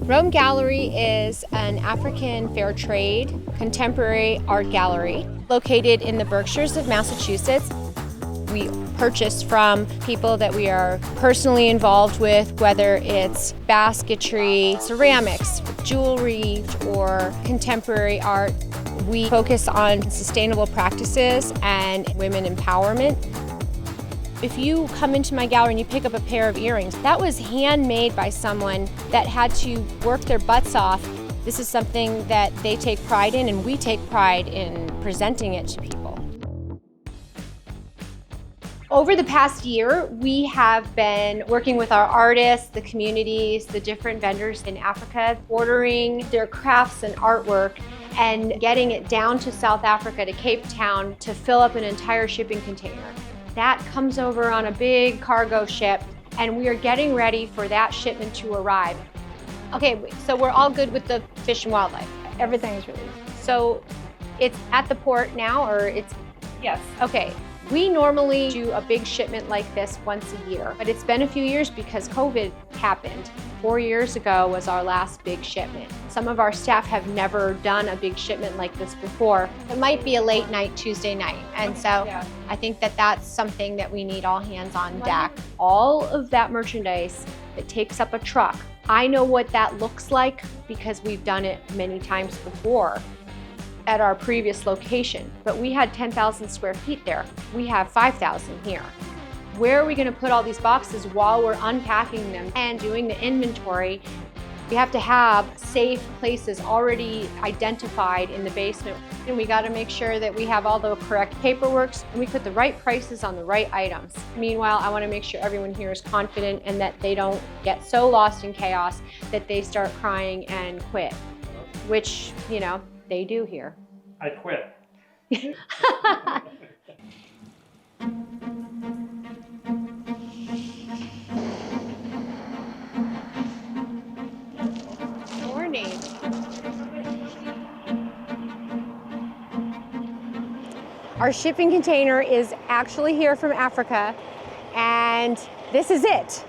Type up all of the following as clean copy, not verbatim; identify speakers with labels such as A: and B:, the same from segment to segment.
A: Rome Gallery is an African fair trade contemporary art gallery located in the Berkshires of Massachusetts. We purchase from people that we are personally involved with, whether it's basketry, ceramics, jewelry, or contemporary art. We focus on sustainable practices and women empowerment. If you come into my gallery and you pick up a pair of earrings, that was handmade by someone that had to work their butts off. This is something that they take pride in, and we take pride in presenting it to people. Over the past year, we have been working with our artists, the communities, the different vendors in Africa, ordering their crafts and artwork and getting it down to South Africa, to Cape Town, to fill up an entire shipping container. That comes over on a big cargo ship, and we are getting ready for that shipment to arrive. Okay, so we're all good with the fish and wildlife?
B: Everything is released.
A: So it's at the port now, or it's?
B: Yes.
A: Okay. We normally do a big shipment like this once a year, but it's been a few years because COVID happened. 4 years ago was our last big shipment. Some of our staff have never done a big shipment like this before. It might be a late night Tuesday night, and so I think that that's something that we need all hands on deck. All of that merchandise that takes up a truck, I know what that looks like because we've done it many times before at our previous location, but we had 10,000 square feet there. We have 5,000 here. Where are we gonna put all these boxes while we're unpacking them and doing the inventory? We have to have safe places already identified in the basement, and we gotta make sure that we have all the correct paperwork and we put the right prices on the right items. Meanwhile, I wanna make sure everyone here is confident and that they don't get so lost in chaos that they start crying and quit, which, you know, they do here.
C: I quit.
A: Morning. Our shipping container is actually here from Africa, and this is it.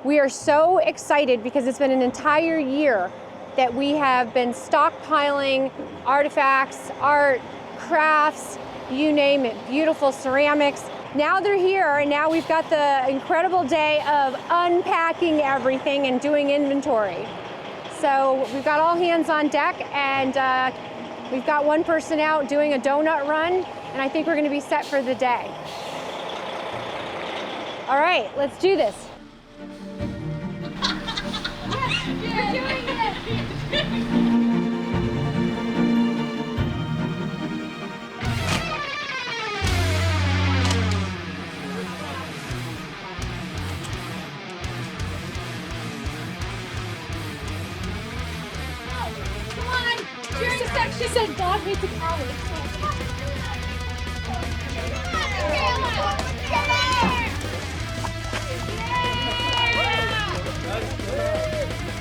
A: We are so excited because it's been an entire year that we have been stockpiling artifacts, art, crafts, you name it, beautiful ceramics. Now they're here, and now we've got the incredible day of unpacking everything and doing inventory. So we've got all hands on deck, and we've got one person out doing a donut run, and I think we're gonna be set for the day. All right, let's do this. Yes, you're doing it! She said God hates a coward.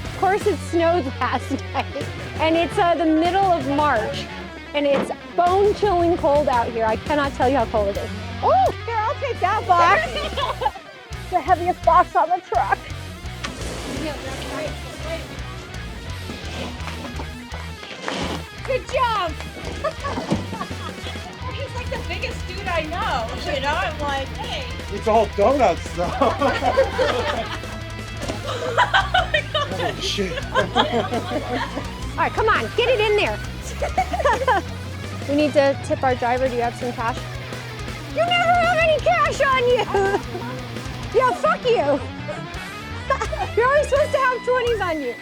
A: Of course, it snowed last night, and it's the middle of March, and it's bone-chilling cold out here. I cannot tell you how cold it is.
B: Oh, here, I'll take that box. The heaviest box on the truck.
D: Good job! He's like the biggest dude I know, you know? I'm like, hey.
C: It's all donuts, though. Oh, shit.
A: All right, come on, get it in there. We need to tip our driver. Do you have some cash? You never have any cash on you. Yeah, fuck you. You're always supposed to have 20s on you.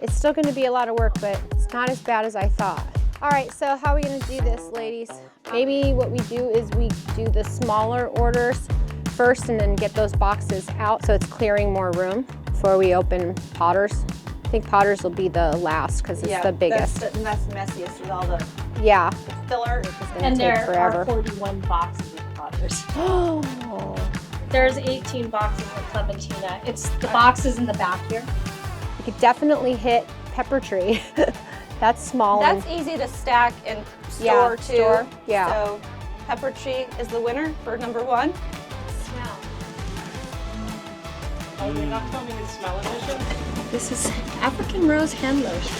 A: It's still gonna be a lot of work, but it's not as bad as I thought. All right, so how are we gonna do this, ladies? Maybe what we do is we do the smaller orders first and then get those boxes out so it's clearing more room before we open Potters. I think Potters will be the last because it's the biggest.
D: That's the messiest with all the
A: yeah.
D: filler.
A: It's gonna
D: And
A: take
D: there
A: forever.
D: are 41 boxes of Potters.
A: Oh.
D: There's 18 boxes of Clementina. It's the boxes in the back here.
A: You could definitely hit Pepper Tree. That's small.
E: That's
A: and,
E: easy to stack and store
A: yeah,
E: too.
A: store, yeah.
E: So Pepper Tree is the winner for #1.
D: Smell.
C: Oh, you're not filming in smell edition?
D: This is African Rose Hand Lotion.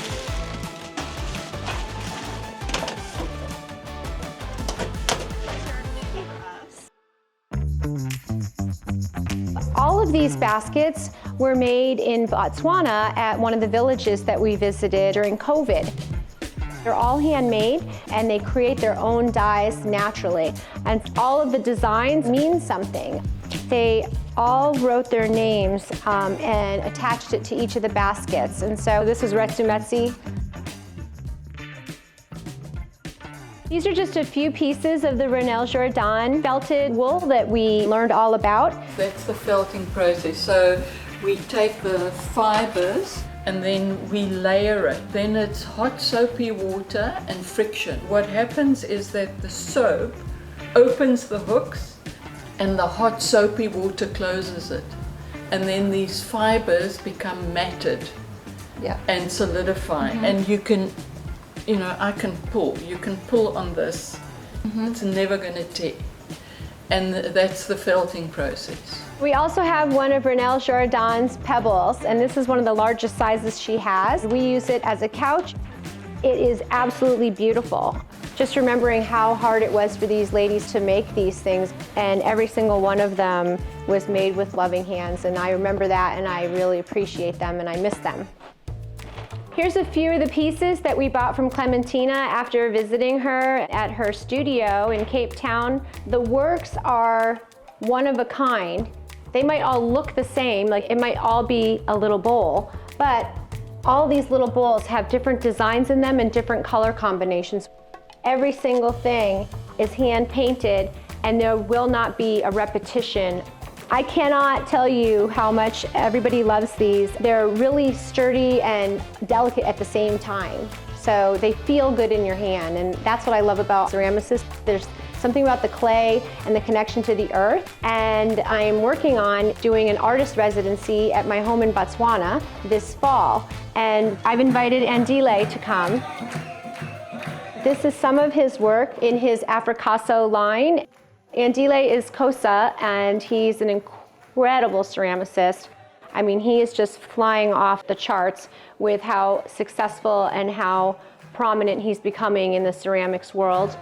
A: All of these baskets were made in Botswana at one of the villages that we visited during COVID. They're all handmade and they create their own dyes naturally. And all of the designs mean something. They all wrote their names and attached it to each of the baskets. And so this is Retsumetsi. These are just a few pieces of the Renelle Jordan felted wool that we learned all about.
F: That's the felting process. So we take the fibers and then we layer it. Then it's hot soapy water and friction. What happens is that the soap opens the hooks and the hot soapy water closes it. And then these fibers become matted and solidify. And you can, you know, you can pull on this. It's never going to tear. And that's the felting process.
A: We also have one of Renelle Jordan's pebbles, and this is one of the largest sizes she has. We use it as a couch. It is absolutely beautiful. Just remembering how hard it was for these ladies to make these things, and every single one of them was made with loving hands, and I remember that, and I really appreciate them, and I miss them. Here's a few of the pieces that we bought from Clementina after visiting her at her studio in Cape Town. The works are one of a kind. They might all look the same, like it might all be a little bowl, but all these little bowls have different designs in them and different color combinations. Every single thing is hand painted and there will not be a repetition. I cannot tell you how much everybody loves these. They're really sturdy and delicate at the same time. So they feel good in your hand, and that's what I love about Ceramicist. There's something about the clay and the connection to the earth, and I'm working on doing an artist residency at my home in Botswana this fall, and I've invited Andile to come. This is some of his work in his Africasso line. Andile is Xhosa, and he's an incredible ceramicist. I mean, he is just flying off the charts with how successful and how prominent he's becoming in the ceramics world.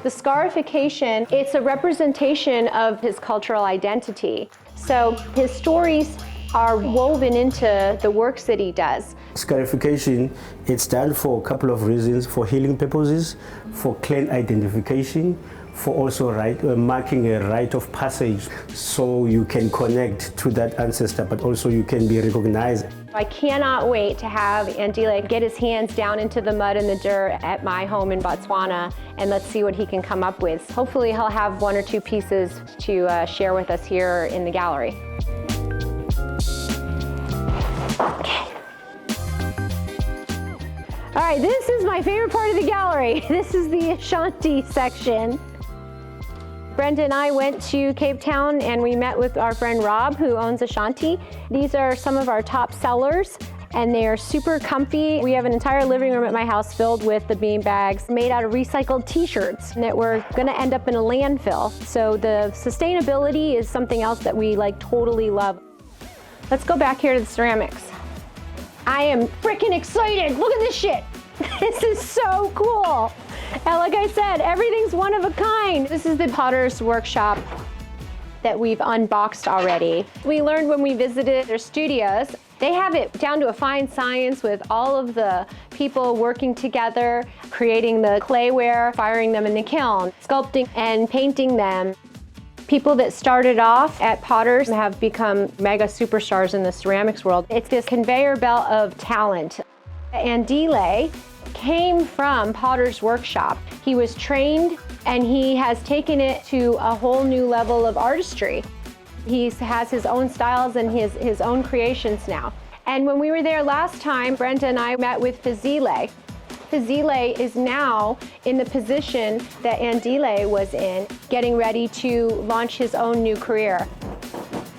A: The scarification, it's a representation of his cultural identity. So his stories are woven into the works that he does.
G: Scarification, it's done for a couple of reasons: for healing purposes, for clan identification, for also marking a rite of passage, so you can connect to that ancestor, but also you can be recognized.
A: I cannot wait to have Andile get his hands down into the mud and the dirt at my home in Botswana, and let's see what he can come up with. Hopefully he'll have one or two pieces to share with us here in the gallery. Okay. All right, this is my favorite part of the gallery. This is the Ashanti section. Brenda and I went to Cape Town and we met with our friend Rob, who owns Ashanti. These are some of our top sellers and they are super comfy. We have an entire living room at my house filled with the bean bags made out of recycled t-shirts that were gonna end up in a landfill. So the sustainability is something else that we totally love. Let's go back here to the ceramics. I am freaking excited. Look at this shit. This is so cool. And like I said, everything's one of a kind. This is the Potter's Workshop that we've unboxed already. We learned when we visited their studios, they have it down to a fine science with all of the people working together, creating the clayware, firing them in the kiln, sculpting and painting them. People that started off at Potter's have become mega superstars in the ceramics world. It's this conveyor belt of talent. Andile came from Potter's Workshop. He was trained and he has taken it to a whole new level of artistry. He has his own styles and his own creations now. And when we were there last time, Brenda and I met with Fazile. Fazile is now in the position that Andile was in, getting ready to launch his own new career.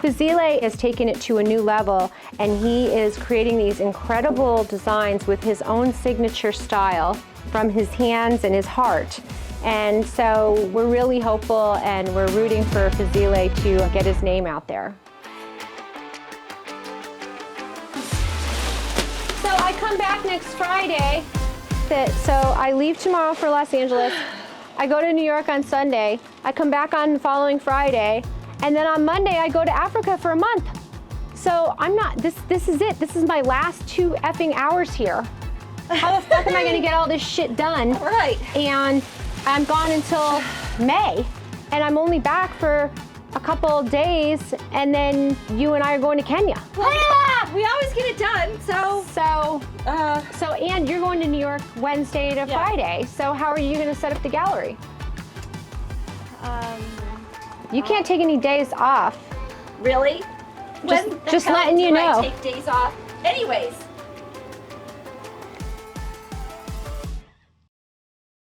A: Fazile has taken it to a new level and he is creating these incredible designs with his own signature style from his hands and his heart. And so we're really hopeful and we're rooting for Fazile to get his name out there. come back next Friday. So I leave tomorrow for Los Angeles. I go to New York on Sunday. I come back on the following Friday. And then on Monday, I go to Africa for a month. So I'm not, this is it. This is my last 2 effing hours here. How the fuck am I gonna get all this shit done?
E: Right.
A: And I'm gone until May. And I'm only back for a couple days, and then you and I are going to Kenya.
B: We always get it done, so.
A: So, and you're going to New York Wednesday to Friday. So how are you gonna set up the gallery? You can't take any days off.
B: Really?
A: Just letting you know.
B: I take days off. Anyways,